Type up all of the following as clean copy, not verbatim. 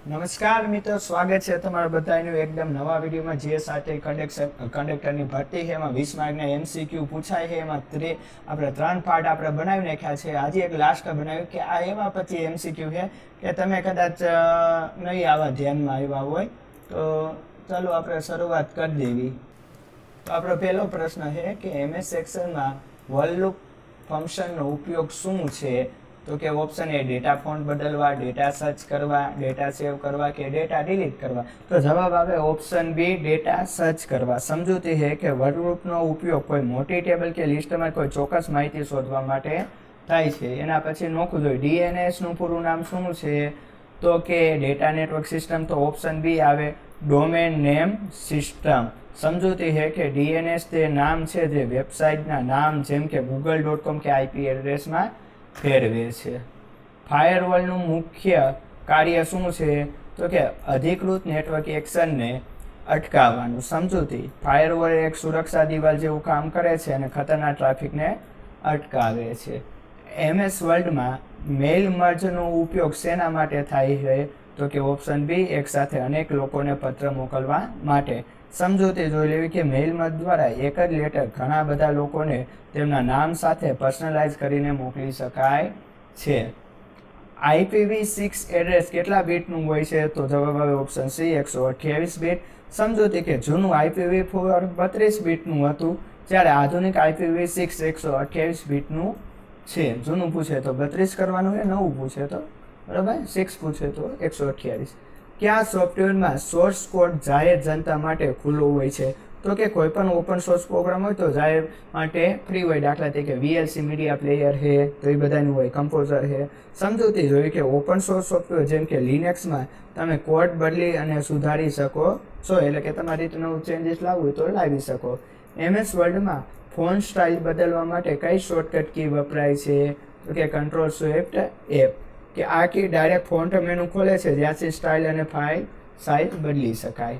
નમસ્કાર મિત્રો, સ્વાગત છે તમારા બધાનું એકદમ નવા વિડીયોમાં. જે સાથે કંડક્ટરની ભરતી છે એમાં 20 માર્કના MCQ પૂછાય છે. એમાં આપણે 3 પાર્ટ આપણે બનાવી નાખ્યા છે. આજે એક લાસ્ટ બનાવ્યું કે આ એમાં પછી MCQ છે કે તમે કદાચ નહીં આવા ધ્યાનમાં આવ્યા હોય તો ચાલો આપણે શરૂઆત કરી દેવી. તો આપણો પહેલો પ્રશ્ન છે કે MS એક્સેલમાં વોલ લૂપ ફંક્શનનો ઉપયોગ શું છે? તો કે ઓપ્શન એ ડેટા ફોન્ટ બદલવા, ડેટા સર્ચ કરવા, ડેટા સેવ કરવા કે ડેટા ડિલીટ કરવા. તો જવાબ આવે ઓપ્શન બી, ડેટા સર્ચ કરવા. સમજૂતી છે કે વોલ લૂપનો ઉપયોગ કોઈ મોટી ટેબલ કે લિસ્ટમાં કોઈ ચોક્કસ માહિતી શોધવા માટે થાય છે. એના પછી નોખું જોઈએ DNS નું પૂરું નામ શું છે? તો કે ડેટા નેટવર્ક સિસ્ટમ. તો ઓપ્શન બી આવે ડોમેન નેમ સિસ્ટમ. સમજૂતી છે કે DNS તે નામ છે જે વેબસાઇટના નામ જેમ કે google.com કે IP એડ્રેસમાં ફેરવે છે. ફાયરવોલનું મુખ્ય કાર્ય શું છે? તો કે અધિકૃત નેટવર્ક એક્શનને અટકાવવાનું. સમજૂતી ફાયરવોલ એક સુરક્ષા દિવાલ જેવું કામ કરે છે અને ખતરનાક ટ્રાફિકને અટકાવે છે. MS વર્લ્ડમાં મેઇલ મર્જનો ઉપયોગ શેના માટે થાય છે? તો કે ઓપ્શન બી, એક સાથે અનેક લોકોને પત્ર મોકલવા માટે. સમજૂતી જોઈ લેવી કે મેઇલ મર્જ દ્વારા એક જ લેટર ઘણા બધા લોકોને તેમના નામ સાથે પર્સનલાઇઝ કરીને મોકલી શકાય છે. IPv6 એડ્રેસ કેટલા બીટનું હોય છે? તો જવાબ આવે ઓપ્શન સી, 128 બીટ. સમજૂતી કે જૂનું IPv4 32 બીટનું હતું જ્યારે આધુનિક IPv6 128 બીટનું છે. જૂનું પૂછે તો 32 કરવાનું છે, નવું પૂછે તો બરાબર 6 પૂછે તો 128. કયા સોફ્ટવેરમાં સોર્સ કોડ જાહેર જનતા માટે ખુલ્લો હોય છે? તો કે કોઈ પણ ઓપન સોર્સ પ્રોગ્રામ હોય તો જાહેર માટે ફ્રી હોય. દાખલા તરીકે VLC મીડિયા પ્લેયર છે તો એ બધાનું હોય, કમ્પોઝર છે. સમજૂતી જોઈએ કે ઓપન સોર્સ સોફ્ટવેર જેમ કે લિનક્સમાં તમે કોડ બદલી અને સુધારી શકો છો, એટલે કે તમારી રીતે નવું ચેન્જીસ લાવવું હોય તો લાવી શકો. MS વર્લ્ડમાં ફોન્ટ સ્ટાઇલ બદલવા માટે કઈ શોર્ટકટ કી વપરાય છે? તો કે કંટ્રોલ સ્વિફ્ટ એપ. કે આ કી ડાયરેક્ટ ફોન્ટ મેનુ ખોલે છે જ્યાંથી સ્ટાઇલ અને ફાઇલ સાઇઝ બદલી શકાય.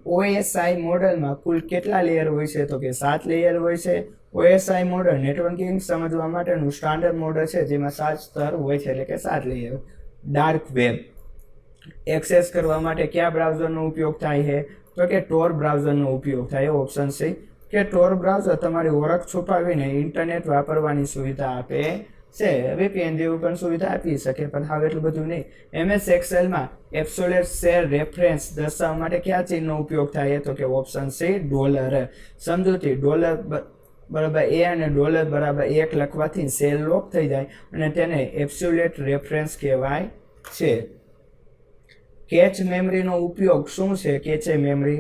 OSI મોડલમાં કુલ કેટલા લેયર હોય છે? તો કે 7 લેયર હોય છે. OSI મોડલ નેટવર્કિંગ સમજવા માટેનું સ્ટાન્ડર્ડ મોડલ છે જેમાં 7 સ્તર હોય છે, એટલે કે 7 લેયર. ડાર્ક વેબ એક્સેસ કરવા માટે કયા બ્રાઉઝરનો ઉપયોગ થાય છે? તો કે ટોર બ્રાઉઝરનો ઉપયોગ થાય. ઓપ્શન સી કે ટોર બ્રાઉઝર તમારી ઓળખ છુપાવીને ઇન્ટરનેટ વાપરવાની સુવિધા આપે છે. VPN જેવું પણ સુવિધા આપી શકે, પણ હવે એટલું બધું નહીં. MS એક્સેલમાં એબ્સોલ્યુટ સેલ રેફરન્સ દર્શાવવા માટે કયા ચિહ્નનો ઉપયોગ થાય? તો કે ઓપ્શન સી, ડોલર. સમજૂતી ડોલર બરાબર A અને ડોલર બરાબર 1 લખવાથી સેલ લોક થઈ જાય અને તેને એબ્સોલ્યુટ રેફરન્સ કહેવાય છે. કેચ મેમરીનો ઉપયોગ શું છે? કેચે મેમરી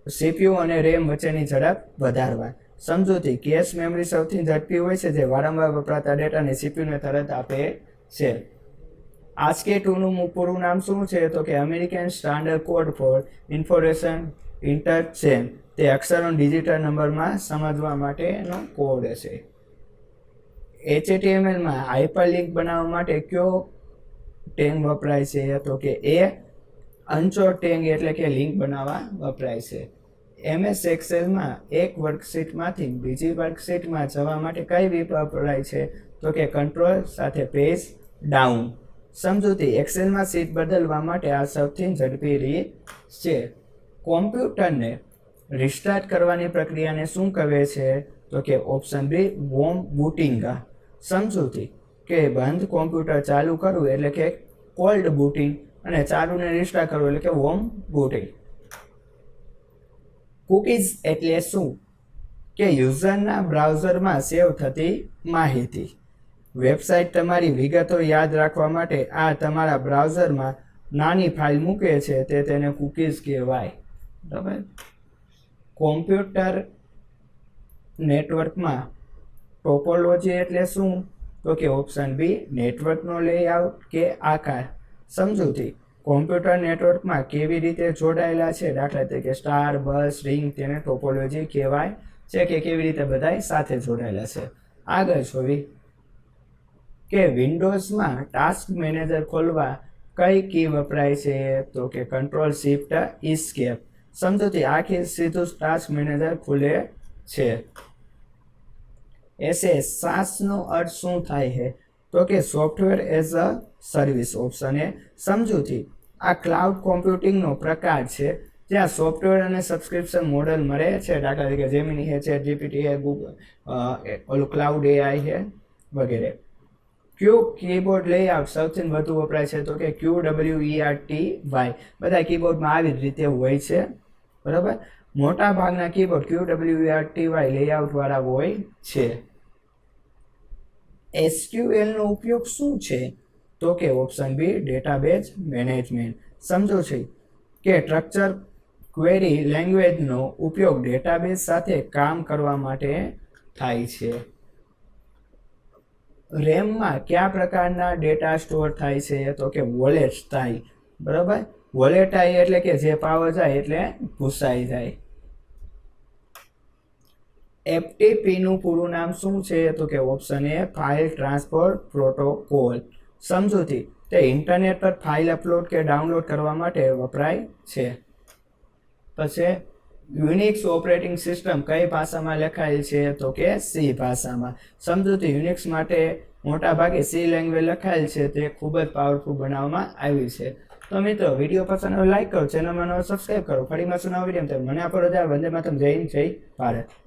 CPU અને RAM વચ્ચેની ઝડપ વધારવા. સમજૂતી કેશ મેમરી સૌથી ઝડપી હોય છે જે વારંવાર વપરાતા ડેટાને CPUને તરત આપે છે. ASCII નું પૂરું નામ શું છે? તો કે American standard code four information interchange. તે અક્ષરો ડિજિટલ નંબરમાં સમજવા માટેનો કોડ છે. HTMLમાં હાઇપરલિંક બનાવવા માટે કયો ટેગ વપરાય છે? તો કે અનચોર ટેગ, એટલે કે લિંક બનાવવા વપરાય છે. MS એક્સેલમાં એક વર્કશીટમાંથી બીજી વર્કશીટમાં જવા માટે કઈ રીત વપરાય છે? તો કે કંટ્રોલ સાથે પેજ ડાઉન. સમજૂતી એક્સેલમાં શીટ બદલવા માટે આ સૌથી ઝડપી રીત છે. કોમ્પ્યુટરને રિસ્ટાર્ટ કરવાની પ્રક્રિયાને શું કહે છે? તો કે ઓપ્શન બી, વોર્મ બૂટિંગ. સમજૂતી કે બંધ કોમ્પ્યુટર ચાલુ કરવું એટલે કે કોલ્ડ બૂટિંગ અને ચાલુને રિસ્ટાર્ટ કરવું એટલે કે વોર્મ બૂટિંગ. કૂકીઝ એટલે શું? કે યુઝરના બ્રાઉઝરમાં સેવ થતી માહિતી. વેબસાઇટ તમારી વિગતો યાદ રાખવા માટે આ તમારા બ્રાઉઝરમાં નાની ફાઇલ મૂકે છે તે તેને કૂકીઝ કહેવાય. બરાબર. કોમ્પ્યુટર નેટવર્કમાં ટોપોલોજી એટલે શું? તો કે ઓપ્શન બી, નેટવર્કનો લેઆઉટ કે આકાર. સમજૂતી કોમ્પ્યુટર નેટવર્કમાં કેવી રીતે જોડાયેલા છે, દાખલા તરીકે સ્ટાર, બસ, રિંગ, તેને ટોપોલોજી કહેવાય છે કે કેવી રીતે બધા સાથે જોડાયેલા છે. આગળ જોવી કે વિન્ડોઝમાં ટાસ્ક મેનેજર ખોલવા કઈ કી વપરાય છે? તો કે કંટ્રોલ શિફ્ટ એસ્કેપ. સમજૂતી આ કી સીધું ટાસ્ક મેનેજર ખુલે છે. SS સાસનો અર્થ શું થાય છે? તો કે software as a service. Option A સમજૂતી. આ ક્લાઉડ કોમ્પ્યુટિંગનો પ્રકાર છે જ્યાં સોફ્ટવેર અને સબસ્ક્રિપ્શન મોડેલ મળે છે. દાખલા તરીકે જેમિની છે, ChatGPT છે, ગૂગલ ઓલું ક્લાઉડ AI છે વગેરે. ક્યુ કીબોર્ડ લેઆઉટ સૌથી વધુ વપરાય છે તો કે QWERTY. બધા કીબોર્ડમાં આવી જ રીતે હોય છે, બરાબર. મોટા ભાગના કીબોર્ડ QWERTY લેઆઉટ વાળા હોય છે. SQL નો ઉપયોગ શું છે તો કે ઓપ્શન બી ડેટાબેઝ મેનેજમેન્ટ. સમજો છે કે સ્ટ્રક્ચર ક્વેરી લેંગ્વેજનો ઉપયોગ ડેટાબેઝ સાથે કામ કરવા માટે થાય છે. રેમમાં કયા પ્રકારના ડેટા સ્ટોર થાય છે તો કે વોલેટ થાય, બરાબર. વોલેટાઇલ એટલે કે જે પાવર જાય એટલે ભૂસાઈ જાય. FTP નું પૂરું નામ શું છે તો કે option A file transfer protocol. સમજૂતી. તે ઇન્ટરનેટ પર ફાઇલ અપલોડ કે ડાઉનલોડ કરવા માટે વપરાય છે. પછી યુનિક્સ ઓપરેટિંગ સિસ્ટમ કઈ ભાષામાં લખાયેલ છે તો કે સી ભાષામાં. સમજૂતી. યુનિક્સ માટે મોટા ભાગે સી લેંગ્વેજ લખાયેલ છે. તે ખૂબ જ પાવરફુલ બનાવવામાં આવી છે. તો મિત્રો વિડીયો પસંદ હોય લાઈક કરો, ચેનલમાં નવો સબસ્ક્રાઈબ કરો. ફરી મળશું નવા વિડીયો. મને આપો રજા. વંદે માતરમ. જય હિન્દ, જય ભારત.